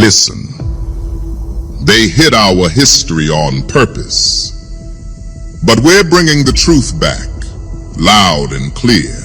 Listen, they hid our history on purpose, but we're bringing the truth back, loud and clear.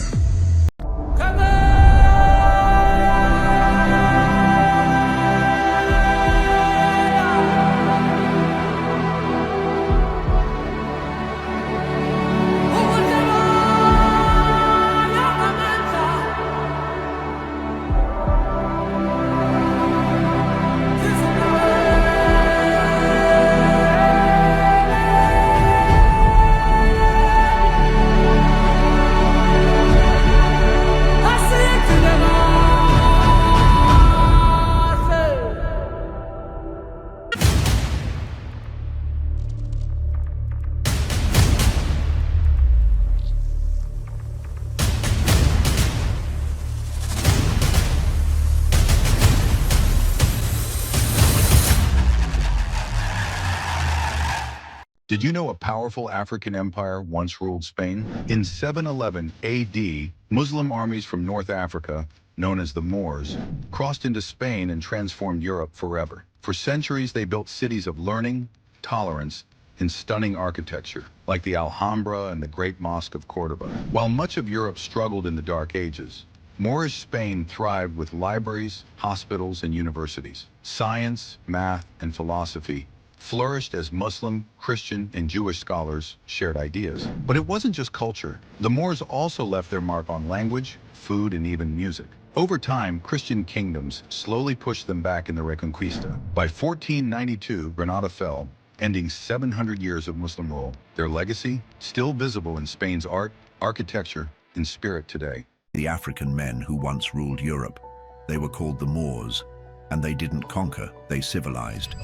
Did you know a powerful African empire once ruled Spain? In 711 AD, Muslim armies from North Africa, known as the Moors, crossed into Spain and transformed Europe forever. For centuries, they built cities of learning, tolerance, and stunning architecture, like the Alhambra and the Great Mosque of Cordoba. While much of Europe struggled in the Dark Ages, Moorish Spain thrived with libraries, hospitals, and universities. Science, math, and philosophy flourished as Muslim, Christian, and Jewish scholars shared ideas. But it wasn't just culture. The Moors also left their mark on language, food, and even music. Over time, Christian kingdoms slowly pushed them back in the Reconquista. By 1492, Granada fell, ending 700 years of Muslim rule. Their legacy, still visible in Spain's art, architecture, and spirit today. The African men who once ruled Europe. They were called the Moors, and they didn't conquer, they civilized.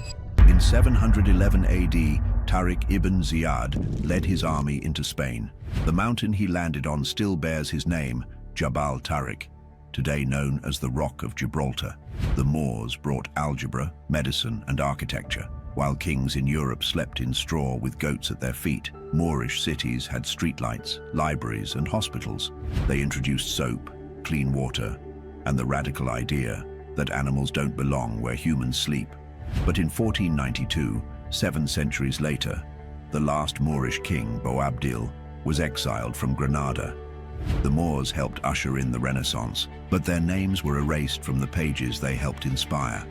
In 711 AD, Tariq ibn Ziyad led his army into Spain. The mountain he landed on still bears his name, Jabal Tariq, today known as the Rock of Gibraltar. The Moors brought algebra, medicine, and architecture. While kings in Europe slept in straw with goats at their feet, Moorish cities had streetlights, libraries, and hospitals. They introduced soap, clean water, and the radical idea that animals don't belong where humans sleep. But in 1492, 7 centuries later, the last Moorish king, Boabdil, was exiled from Granada. The Moors helped usher in the Renaissance, but their names were erased from the pages they helped inspire.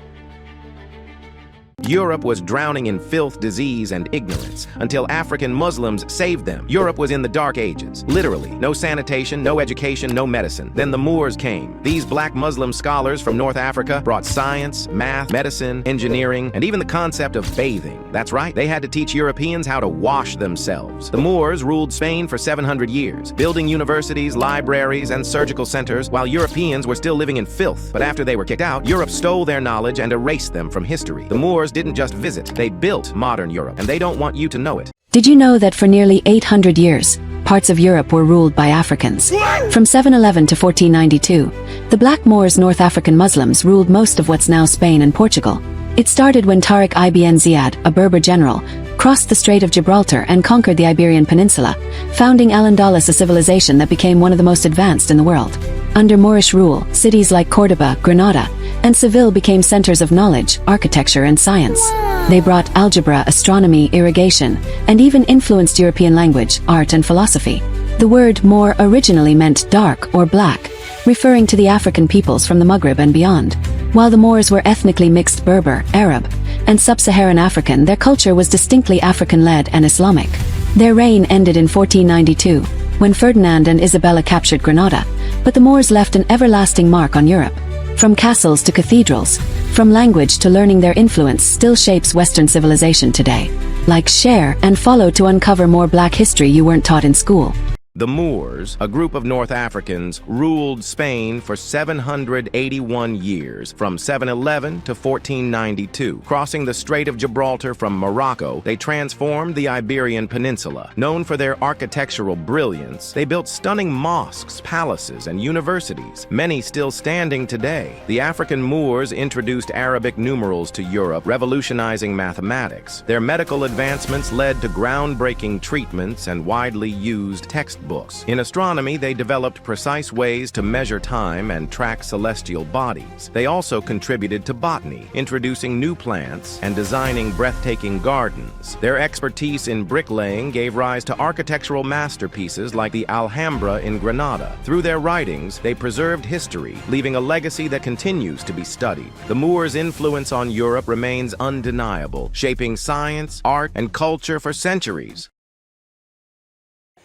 Europe was drowning in filth, disease, and ignorance until African Muslims saved them. Europe was in the Dark Ages. Literally, no sanitation, no education, no medicine. Then the Moors came. These black Muslim scholars from North Africa brought science, math, medicine, engineering, and even the concept of bathing. That's right, they had to teach Europeans how to wash themselves. The Moors ruled Spain for 700 years, building universities, libraries, and surgical centers while Europeans were still living in filth. But after they were kicked out, Europe stole their knowledge and erased them from history. The Moors didn't just visit, they built modern Europe, and they don't want you to know it. Did you know that for nearly 800 years, parts of Europe were ruled by Africans? From 711 to 1492, the Black Moors North African Muslims ruled most of what's now Spain and Portugal. It started when Tariq ibn Ziyad, a Berber general, crossed the Strait of Gibraltar and conquered the Iberian Peninsula, founding Al-Andalus, a civilization that became one of the most advanced in the world. Under Moorish rule, cities like Cordoba, Granada, and Seville became centers of knowledge, architecture, and science. They brought algebra, astronomy, irrigation, and even influenced European language, art, and philosophy. The word Moor originally meant dark or black, referring to the African peoples from the Maghreb and beyond. While the Moors were ethnically mixed Berber, Arab, and Sub-Saharan African, their culture was distinctly African-led and Islamic. Their reign ended in 1492, when Ferdinand and Isabella captured Granada, but the Moors left an everlasting mark on Europe. From castles to cathedrals, from language to learning, their influence still shapes Western civilization today. Like, share, and follow to uncover more black history you weren't taught in school. The Moors, a group of North Africans, ruled Spain for 781 years, from 711 to 1492. Crossing the Strait of Gibraltar from Morocco, they transformed the Iberian Peninsula. Known for their architectural brilliance, they built stunning mosques, palaces, and universities, many still standing today. The African Moors introduced Arabic numerals to Europe, revolutionizing mathematics. Their medical advancements led to groundbreaking treatments and widely used textbooks. books. In astronomy, they developed precise ways to measure time and track celestial bodies. They also contributed to botany, introducing new plants and designing breathtaking gardens. Their expertise in bricklaying gave rise to architectural masterpieces like the Alhambra in Granada. Through their writings, they preserved history, leaving a legacy that continues to be studied. The Moors' influence on Europe remains undeniable, shaping science, art, and culture for centuries.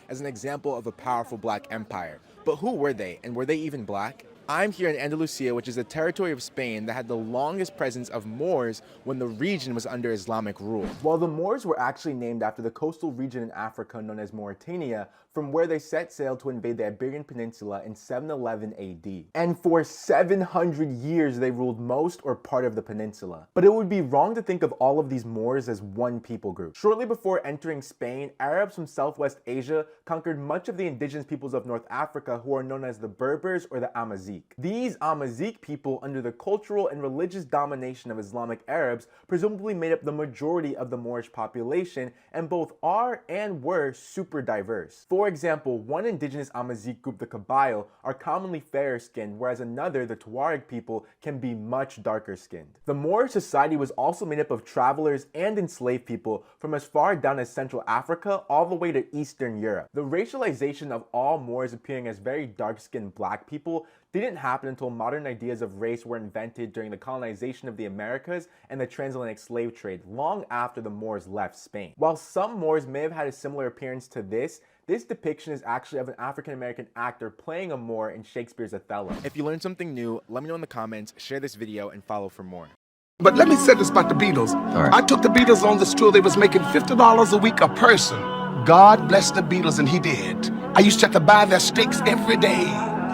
As an example of a powerful black empire. But who were they, and were they even black? I'm here in Andalusia, which is a territory of Spain that had the longest presence of Moors when the region was under Islamic rule. While the Moors were actually named after the coastal region in Africa known as Mauritania, from where they set sail to invade the Iberian Peninsula in 711 AD. And for 700 years they ruled most or part of the peninsula. But it would be wrong to think of all of these Moors as one people group. Shortly before entering Spain, Arabs from Southwest Asia conquered much of the indigenous peoples of North Africa who are known as the Berbers or the Amazigh. These Amazigh people, under the cultural and religious domination of Islamic Arabs, presumably made up the majority of the Moorish population, and both are and were super diverse. For example, one indigenous Amazigh group, the Kabyle, are commonly fairer skinned, whereas another, the Tuareg people, can be much darker skinned. The Moorish society was also made up of travelers and enslaved people from as far down as Central Africa all the way to Eastern Europe. The racialization of all Moors appearing as very dark-skinned black people didn't happen until modern ideas of race were invented during the colonization of the Americas and the transatlantic slave trade, long after the Moors left Spain. While some Moors may have had a similar appearance to this depiction is actually of an African-American actor playing a Moor in Shakespeare's Othello. If you learned something new, let me know in the comments, share this video, and follow for more. But let me say this about the Beatles. Right. I took the Beatles on this tour. They was making $50 a week a person. God bless the Beatles, and he did. I used to have to buy their steaks every day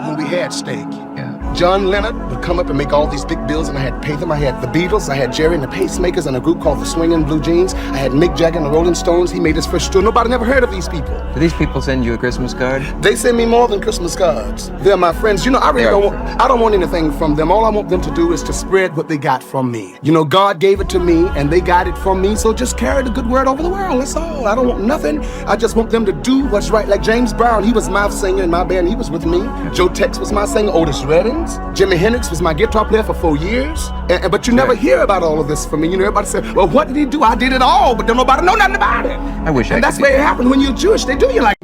when we had steak. Yeah. John Leonard would come up and make all these big bills, and I had to pay them. I had the Beatles, I had Jerry and the Pacemakers, and a group called the Swingin' Blue Jeans. I had Mick Jagger and the Rolling Stones. He made his first tour. Nobody never heard of these people. Do these people send you a Christmas card? They send me more than Christmas cards. They're my friends. You know, I don't want anything from them. All I want them to do is to spread what they got from me. You know, God gave it to me, and they got it from me, so just carry the good word over the world. That's all. I don't want nothing. I just want them to do what's right. Like James Brown, he was my singer in my band. He was with me. Joe Tex was my singer. Otis Reddings. Jimi Hendrix was my guitar player for 4 years. But you never hear about all of this from me. You know, everybody said, well, what did he do? I did it all, but don't nobody know nothing about it. I wish I could. And that's the way it happened when you're Jewish. They do you like